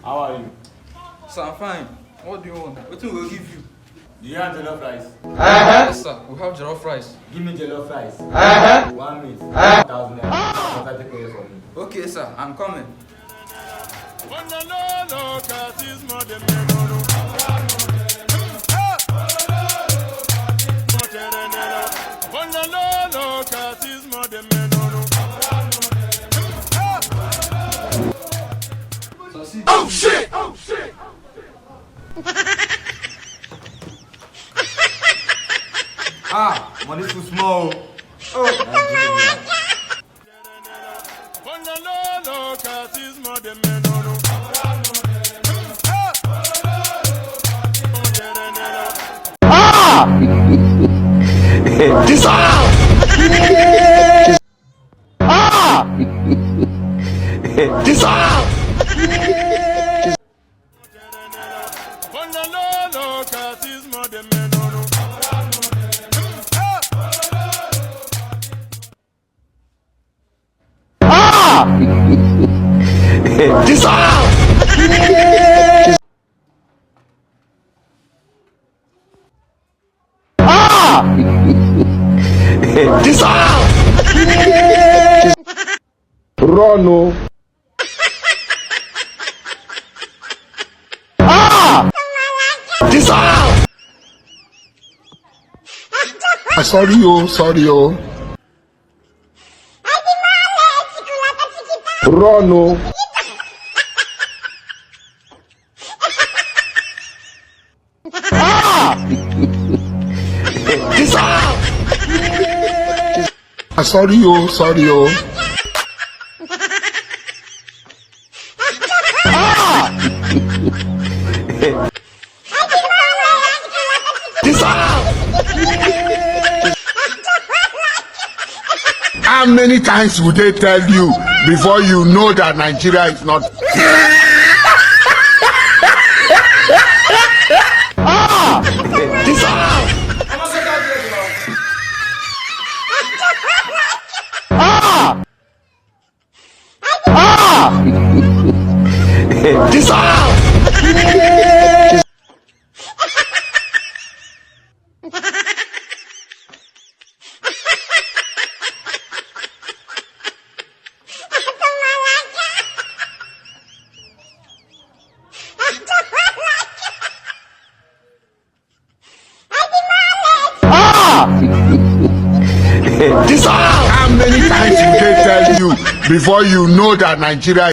How are you? Sir, I'm fine. What do you want? What will we give you? Do you have jollof rice? Yes, sir. We have jollof rice. Give me jollof rice. 1 minute. 1,000 naira. Take away from me. Okay, sir. I'm coming. Oh shit! Oh shit! Money too small. Run, no. Sorry, oh, sorry, oh. Run, no. Sorry, oh, sorry, oh. How many times would they tell you before you know that Nigeria is not? How many times would they tell you before you know that Nigeria